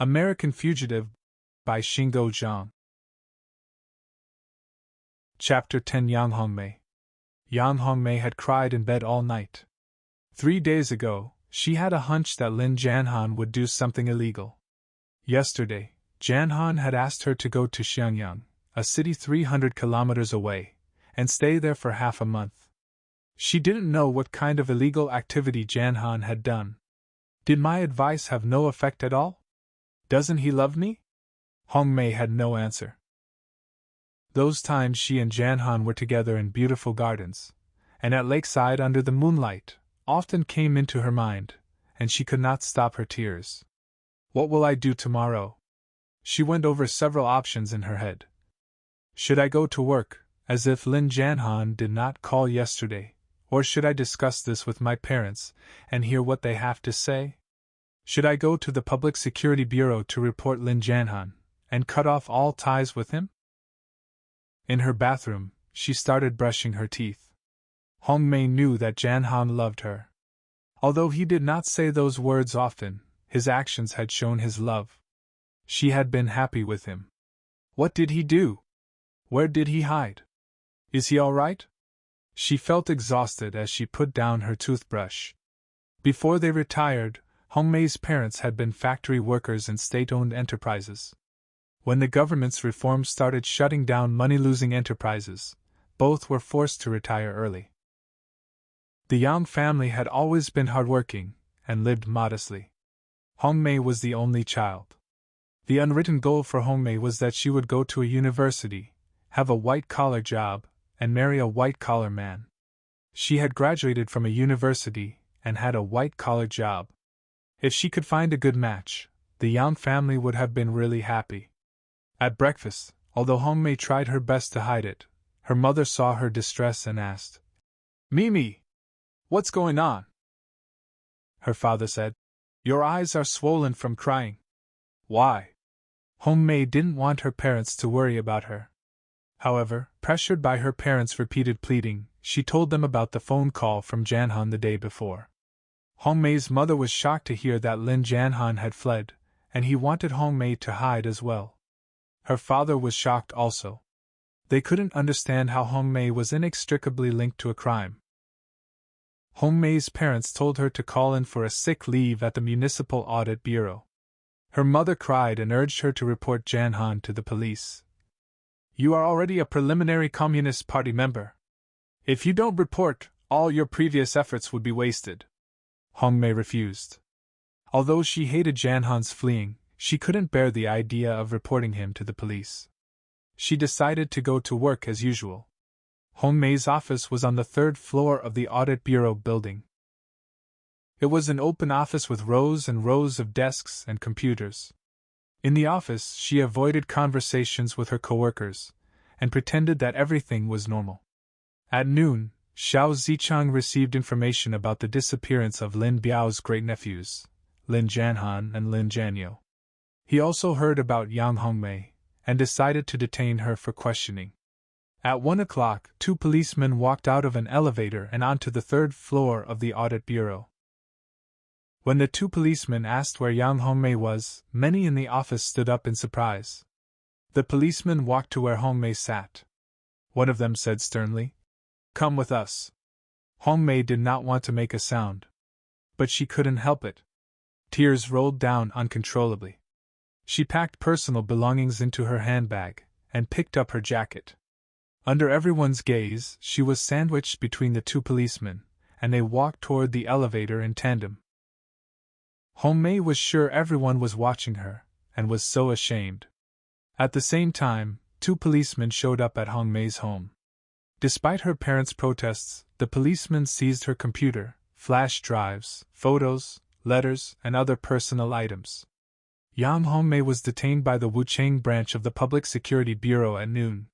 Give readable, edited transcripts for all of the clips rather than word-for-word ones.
American Fugitive by Shingo Zhang. Chapter 10. Yang Hong-Mei. Yang Hong-Mei had cried in bed all night. 3 days ago, she had a hunch that Lin Janhan would do something illegal. Yesterday, Janhan had asked her to go to Xiangyang, a city 300 kilometers away, and stay there for half a month. She didn't know what kind of illegal activity Janhan had done. Did my advice have no effect at all? Doesn't he love me? Hong-Mei had no answer. Those times she and Janhan were together in beautiful gardens, and at lakeside under the moonlight, often came into her mind, and she could not stop her tears. What will I do tomorrow? She went over several options in her head. Should I go to work, as if Lin Janhan did not call yesterday, or should I discuss this with my parents, and hear what they have to say? Should I go to the Public Security Bureau to report Lin Janhan, and cut off all ties with him? In her bathroom, she started brushing her teeth. Hong-Mei knew that Janhan loved her. Although he did not say those words often, his actions had shown his love. She had been happy with him. What did he do? Where did he hide? Is he all right? She felt exhausted as she put down her toothbrush. Before they retired, Hong-Mei's parents had been factory workers in state-owned enterprises. When the government's reforms started shutting down money-losing enterprises, both were forced to retire early. The Yang family had always been hardworking and lived modestly. Hong-Mei was the only child. The unwritten goal for Hong-Mei was that she would go to a university, have a white-collar job, and marry a white-collar man. She had graduated from a university and had a white-collar job. If she could find a good match, the Yang family would have been really happy. At breakfast, although Hong-Mei tried her best to hide it, her mother saw her distress and asked, "Mimi, what's going on?" Her father said, "Your eyes are swollen from crying." "Why?" Hong-Mei didn't want her parents to worry about her. However, pressured by her parents' repeated pleading, she told them about the phone call from Janhan the day before. Hong-Mei's mother was shocked to hear that Lin Janhan had fled, and he wanted Hong-Mei to hide as well. Her father was shocked also. They couldn't understand how Hong-Mei was inextricably linked to a crime. Hong-Mei's parents told her to call in for a sick leave at the Municipal Audit Bureau. Her mother cried and urged her to report Janhan to the police. "You are already a preliminary Communist Party member. If you don't report, all your previous efforts would be wasted." Hong-Mei refused. Although she hated Janhan's fleeing, she couldn't bear the idea of reporting him to the police. She decided to go to work as usual. Hong-Mei's office was on the 3rd floor of the Audit Bureau building. It was an open office with rows and rows of desks and computers. In the office, she avoided conversations with her coworkers, and pretended that everything was normal. At noon, Xiao Zichang received information about the disappearance of Lin Biao's great-nephews, Lin Janhan and Lin Jianyou. He also heard about Yang Hong-Mei, and decided to detain her for questioning. At 1 o'clock, 2 policemen walked out of an elevator and onto the 3rd floor of the Audit Bureau. When the 2 policemen asked where Yang Hong-Mei was, many in the office stood up in surprise. The policemen walked to where Hong-Mei sat. One of them said sternly, "Come with us." Hong-Mei did not want to make a sound. But she couldn't help it. Tears rolled down uncontrollably. She packed personal belongings into her handbag, and picked up her jacket. Under everyone's gaze, she was sandwiched between the 2 policemen, and they walked toward the elevator in tandem. Hong-Mei was sure everyone was watching her, and was so ashamed. At the same time, 2 policemen showed up at Hong-Mei's home. Despite her parents' protests, the policemen seized her computer, flash drives, photos, letters, and other personal items. Yang Hong-Mei was detained by the Wuchang branch of the Public Security Bureau at noon.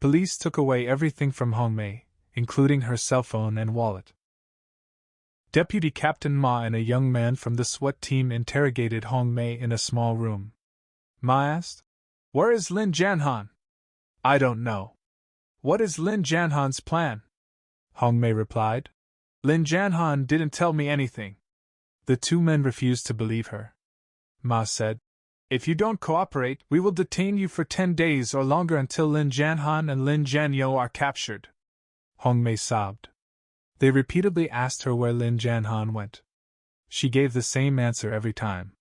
Police took away everything from Hong-Mei, including her cell phone and wallet. Deputy Captain Ma and a young man from the SWAT team interrogated Hong-Mei in a small room. Ma asked, "Where is Lin Janhan?" "I don't know." "What is Lin Janhan's plan?" Hong-Mei replied, "Lin Janhan didn't tell me anything." The 2 men refused to believe her. Ma said, If you don't cooperate, we will detain you for 10 days or longer until Lin Jianhan and Lin Jianyou are captured. Hong-Mei sobbed. They repeatedly asked her where Lin Jianhan went. She gave the same answer every time.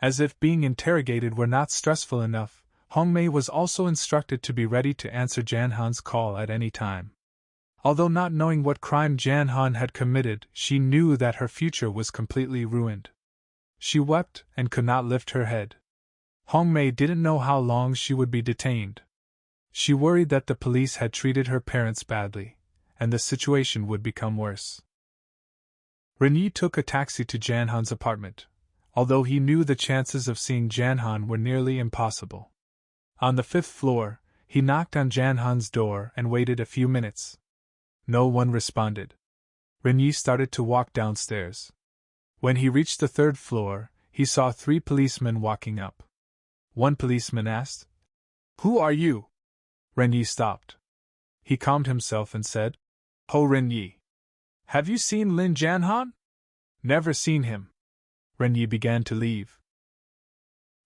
As if being interrogated were not stressful enough, Hong-Mei was also instructed to be ready to answer Jianhan's call at any time. Although not knowing what crime Jianhan had committed, she knew that her future was completely ruined. She wept and could not lift her head. Hong-Mei didn't know how long she would be detained. She worried that the police had treated her parents badly, and the situation would become worse. Ren-Yee took a taxi to Jianhan's apartment, although he knew the chances of seeing Jianhan were nearly impossible. On the 5th floor, he knocked on Jianhan's door and waited a few minutes. No one responded. Ren-Yee started to walk downstairs. When he reached the 3rd floor, he saw 3 policemen walking up. One policeman asked, "Who are you?" Ren-Yee stopped. He calmed himself and said, "Ho Ren-Yee. Have you seen Lin Jianhan?" "Never seen him." Ren-Yee began to leave.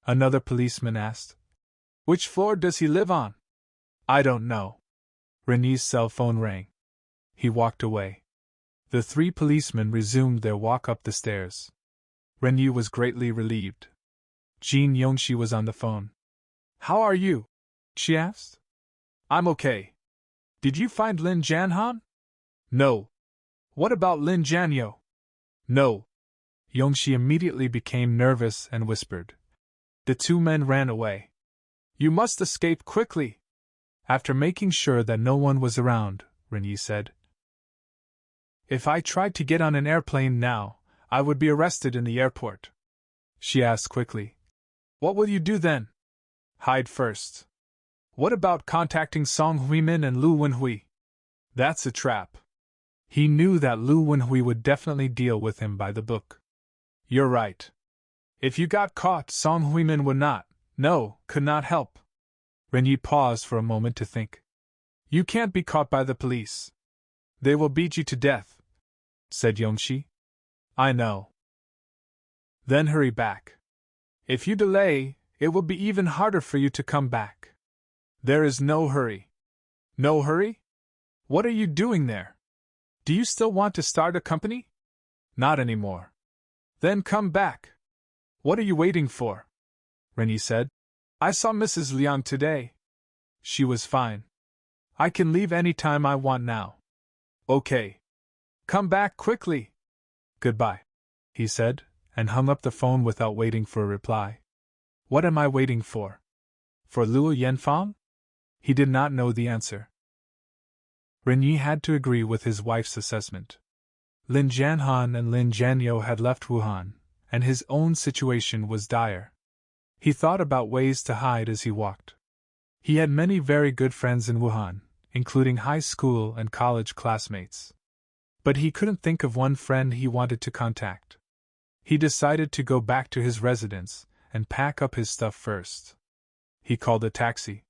Another policeman asked, "Which floor does he live on?" "I don't know." Ren-Yee's cell phone rang. He walked away. The 3 policemen resumed their walk up the stairs. Ren-Yee was greatly relieved. Jin Yong-Shee was on the phone. "How are you?" she asked. "I'm okay. Did you find Lin Jianhan?" "No." "What about Lin Jianyou?" "No." Yong-Shee immediately became nervous and whispered. The 2 men ran away. "You must escape quickly." After making sure that no one was around, Ren-Yee said, "If I tried to get on an airplane now, I would be arrested in the airport." She asked quickly, "What will you do then?" "Hide first." "What about contacting Song Huimin and Lu Wenhui?" "That's a trap." He knew that Lu Wenhui would definitely deal with him by the book. "You're right. If you got caught, Song Huimin would not, could not help." Ren-Yee paused for a moment to think. "You can't be caught by the police. They will beat you to death," said Yong-Shee. "I know." "Then hurry back. If you delay, it will be even harder for you to come back." "There is no hurry." "No hurry? What are you doing there? Do you still want to start a company?" "Not anymore." "Then come back." "What are you waiting for?" Ren-Yee said. "I saw Mrs. Liang today. She was fine. I can leave any time I want now." "Okay. Come back quickly." "Goodbye," he said, and hung up the phone without waiting for a reply. "What am I waiting for? For Luo Yanfang?" He did not know the answer. Ren-Yee had to agree with his wife's assessment. Lin Jianhan and Lin Jianyou had left Wuhan, and his own situation was dire. He thought about ways to hide as he walked. He had many very good friends in Wuhan, including high school and college classmates. But he couldn't think of one friend he wanted to contact. He decided to go back to his residence and pack up his stuff first. He called a taxi.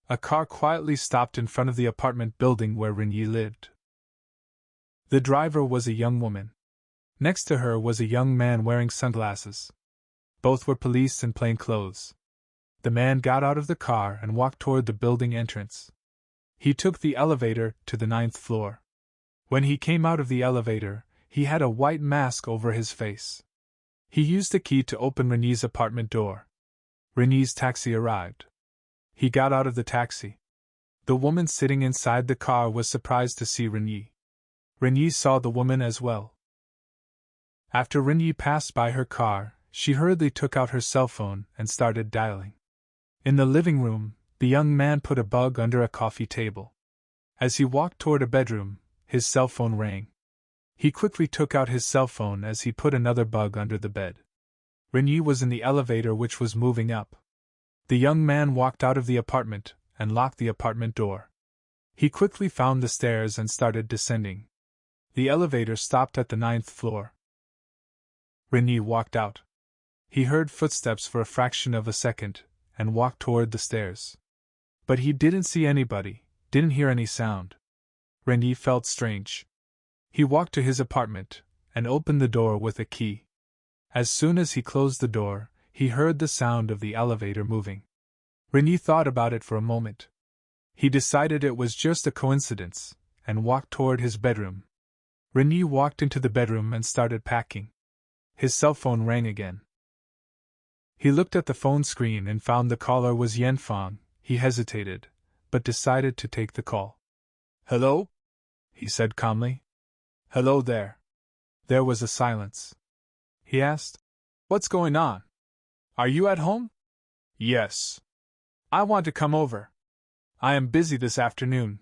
A car quietly stopped in front of the apartment building where Ren-Yee lived. The driver was a young woman. Next to her was a young man wearing sunglasses. Both were police in plain clothes. The man got out of the car and walked toward the building entrance. He took the elevator to the 9th floor. When he came out of the elevator, he had a white mask over his face. He used a key to open Ren-Yee's apartment door. Ren-Yee's taxi arrived. He got out of the taxi. The woman sitting inside the car was surprised to see Ren-Yee. Ren-Yee saw the woman as well. After Ren-Yee passed by her car, she hurriedly took out her cell phone and started dialing. In the living room, the young man put a bug under a coffee table. As he walked toward a bedroom, his cell phone rang. He quickly took out his cell phone as he put another bug under the bed. Ren-Yee was in the elevator which was moving up. The young man walked out of the apartment and locked the apartment door. He quickly found the stairs and started descending. The elevator stopped at the 9th floor. Ren-Yee walked out. He heard footsteps for a fraction of a second and walked toward the stairs. But he didn't see anybody, didn't hear any sound. Ren-Yee felt strange. He walked to his apartment and opened the door with a key. As soon as he closed the door, he heard the sound of the elevator moving. Ren-Yee thought about it for a moment. He decided it was just a coincidence, and walked toward his bedroom. Ren-Yee walked into the bedroom and started packing. His cell phone rang again. He looked at the phone screen and found the caller was Yan-Fang. He hesitated, but decided to take the call. "Hello?" he said calmly. "Hello there." There was a silence. He asked, "What's going on? Are you at home?" "Yes. I want to come over. I am busy this afternoon.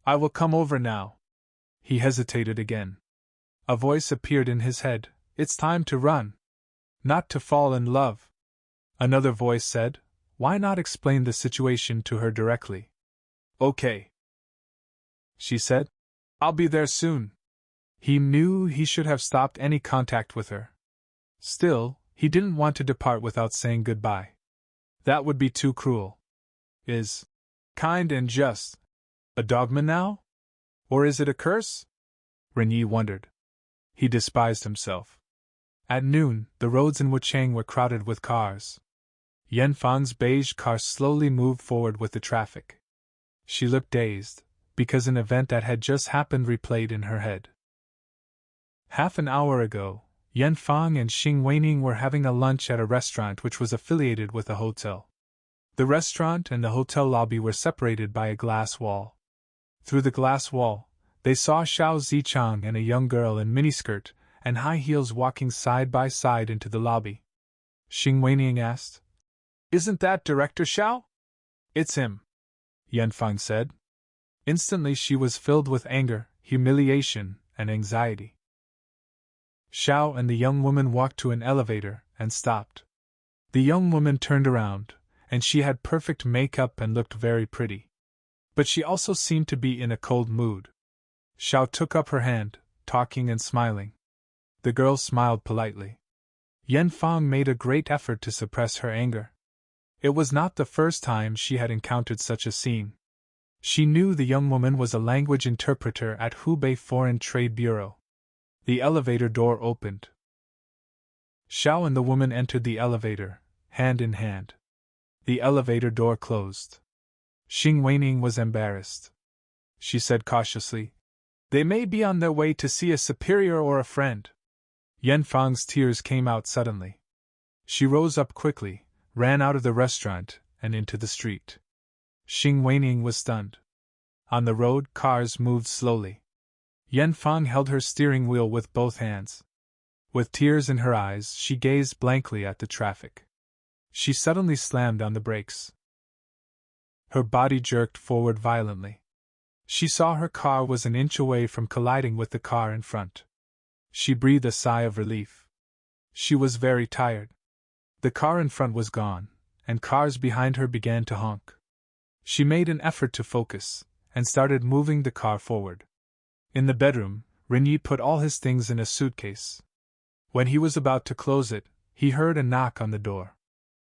I will come over now." He hesitated again. A voice appeared in his head. "It's time to run. Not to fall in love." Another voice said, "Why not explain the situation to her directly?" "Okay," she said. "I'll be there soon." He knew he should have stopped any contact with her. Still, he didn't want to depart without saying goodbye. That would be too cruel. Is kind and just a dogma now? Or is it a curse? Ren-Yee wondered. He despised himself. At noon, the roads in Wuchang were crowded with cars. Yan-Fang's beige car slowly moved forward with the traffic. She looked dazed, because an event that had just happened replayed in her head. Half an hour ago, Yan-Fang and Xing Weining were having a lunch at a restaurant which was affiliated with a hotel. The restaurant and the hotel lobby were separated by a glass wall. Through the glass wall, they saw Xiao Zichang and a young girl in miniskirt and high heels walking side by side into the lobby. Xing Weining asked, "Isn't that Director Xiao?" "It's him," Yan-Fang said. Instantly she was filled with anger, humiliation, and anxiety. Xiao and the young woman walked to an elevator and stopped. The young woman turned around, and she had perfect makeup and looked very pretty. But she also seemed to be in a cold mood. Xiao took up her hand, talking and smiling. The girl smiled politely. Yan-Fang made a great effort to suppress her anger. It was not the first time she had encountered such a scene. She knew the young woman was a language interpreter at Hubei Foreign Trade Bureau. The elevator door opened. Xiao and the woman entered the elevator, hand in hand. The elevator door closed. Xing Weining was embarrassed. She said cautiously, "They may be on their way to see a superior or a friend." Yan-Fang's tears came out suddenly. She rose up quickly, ran out of the restaurant, and into the street. Xing Weining was stunned. On the road, cars moved slowly. Yan-Fang held her steering wheel with both hands. With tears in her eyes, she gazed blankly at the traffic. She suddenly slammed on the brakes. Her body jerked forward violently. She saw her car was an inch away from colliding with the car in front. She breathed a sigh of relief. She was very tired. The car in front was gone, and cars behind her began to honk. She made an effort to focus, and started moving the car forward. In the bedroom, Ren-Yee put all his things in a suitcase. When he was about to close it, he heard a knock on the door.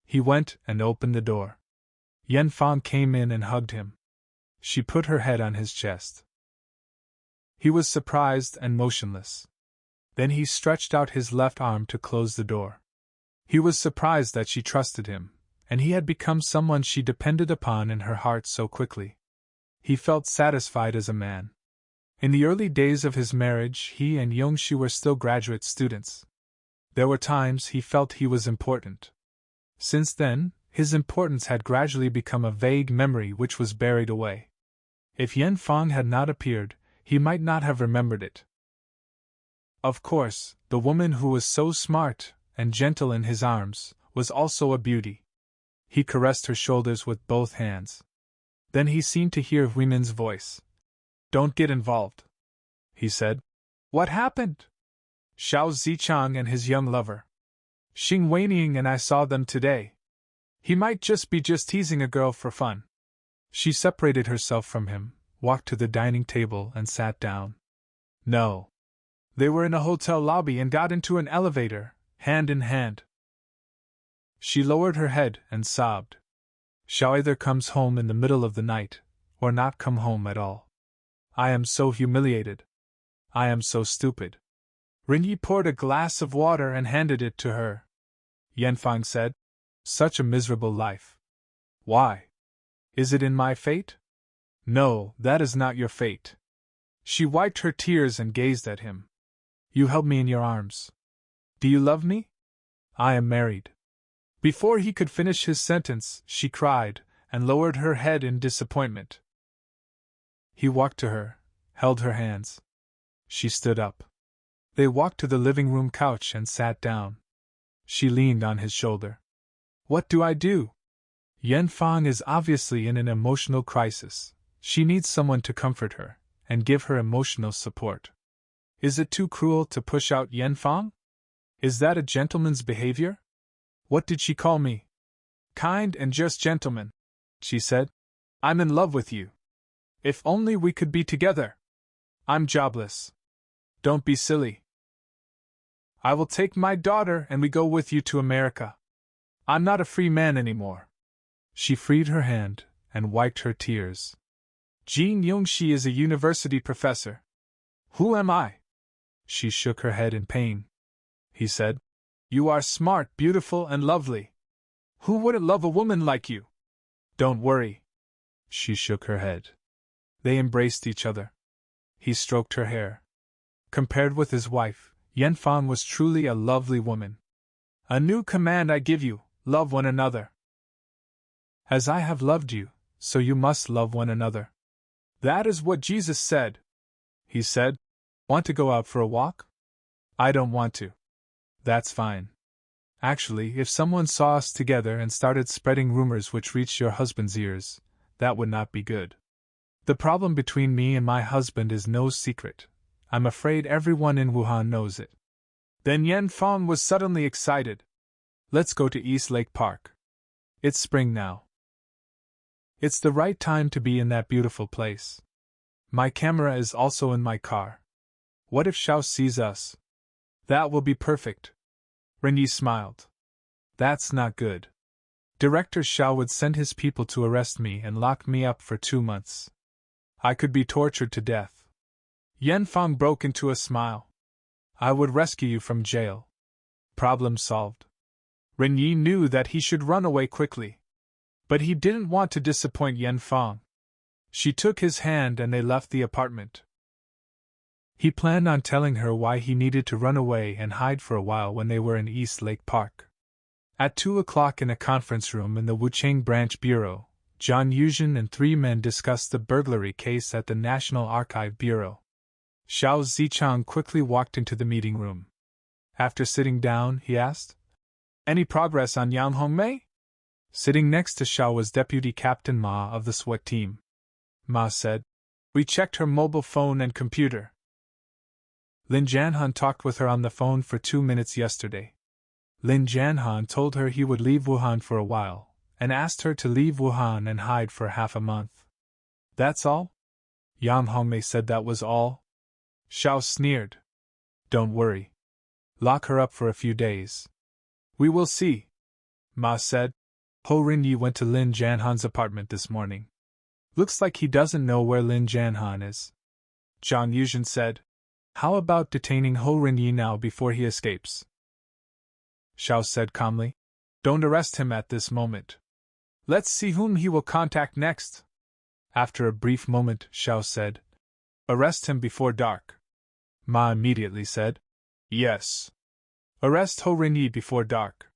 He went and opened the door. Yan-Fang came in and hugged him. She put her head on his chest. He was surprised and motionless. Then he stretched out his left arm to close the door. He was surprised that she trusted him, and he had become someone she depended upon in her heart so quickly. He felt satisfied as a man. In the early days of his marriage, he and Yong-Shee were still graduate students. There were times he felt he was important. Since then, his importance had gradually become a vague memory which was buried away. If Yan-Fang had not appeared, he might not have remembered it. Of course, the woman who was so smart and gentle in his arms was also a beauty. He caressed her shoulders with both hands. Then he seemed to hear Huimin's voice. "Don't get involved," he said. "What happened?" "Xiao Zichang and his young lover. Xing Weining and I saw them today. He might just be teasing a girl for fun." She separated herself from him, walked to the dining table and sat down. "No. They were in a hotel lobby and got into an elevator, hand in hand." She lowered her head and sobbed. "Xiao either comes home in the middle of the night, or not come home at all. I am so humiliated. I am so stupid." Ren-Yee poured a glass of water and handed it to her. Yan Fang said. Such a miserable life. Why? Is it in my fate? No, that is not your fate. She wiped her tears and gazed at him. You held me in your arms. Do you love me? I am married. Before he could finish his sentence, she cried, and lowered her head in disappointment. He walked to her, held her hands. She stood up. They walked to the living room couch and sat down. She leaned on his shoulder. What do I do? Yan Fang is obviously in an emotional crisis. She needs someone to comfort her and give her emotional support. Is it too cruel to push out Yan Fang? Is that a gentleman's behavior? What did she call me? Kind and just gentleman, she said. I'm in love with you. If only we could be together. I'm jobless. Don't be silly. I will take my daughter and we go with you to America. I'm not a free man anymore. She freed her hand and wiped her tears. Jin Yong-Shee is a university professor. Who am I? She shook her head in pain. He said, You are smart, beautiful, and lovely. Who wouldn't love a woman like you? Don't worry. She shook her head. They embraced each other. He stroked her hair. Compared with his wife, Yan Fang was truly a lovely woman. A new command I give you, love one another. As I have loved you, so you must love one another. That is what Jesus said. He said, Want to go out for a walk? I don't want to. That's fine. Actually, if someone saw us together and started spreading rumors which reached your husband's ears, that would not be good. The problem between me and my husband is no secret. I'm afraid everyone in Wuhan knows it. Then Yan Fang was suddenly excited. Let's go to East Lake Park. It's spring now. It's the right time to be in that beautiful place. My camera is also in my car. What if Xiao sees us? That will be perfect. Ren-Yee smiled. That's not good. Director Xiao would send his people to arrest me and lock me up for 2 months. I could be tortured to death. Yan Fang broke into a smile. I would rescue you from jail. Problem solved. Ren-Yee knew that he should run away quickly. But he didn't want to disappoint Yan Fang. She took his hand and they left the apartment. He planned on telling her why he needed to run away and hide for a while when they were in East Lake Park. At 2 o'clock in a conference room in the Wuchang Branch Bureau, Zhang Yuzhen and 3 men discussed the burglary case at the National Archive Bureau. Xiao Zichang quickly walked into the meeting room. After sitting down, he asked, Any progress on Yang Hong-Mei? Sitting next to Xiao was Deputy Captain Ma of the SWAT team. Ma said, We checked her mobile phone and computer. Lin Janhan talked with her on the phone for 2 minutes yesterday. Lin Janhan told her he would leave Wuhan for a while, and asked her to leave Wuhan and hide for half a month. That's all? Yang Hong-Mei said that was all. Xiao sneered. Don't worry. Lock her up for a few days. We will see. Ma said. Ren-Yee went to Lin Janhan's apartment this morning. Looks like he doesn't know where Lin Janhan is. Zhang Yuzhen said. How about detaining Ren-Yee now before he escapes? Xiao said calmly. Don't arrest him at this moment. Let's see whom he will contact next. After a brief moment, Xiao said. Arrest him before dark. Ma immediately said. Yes. Arrest Ren-Yee before dark.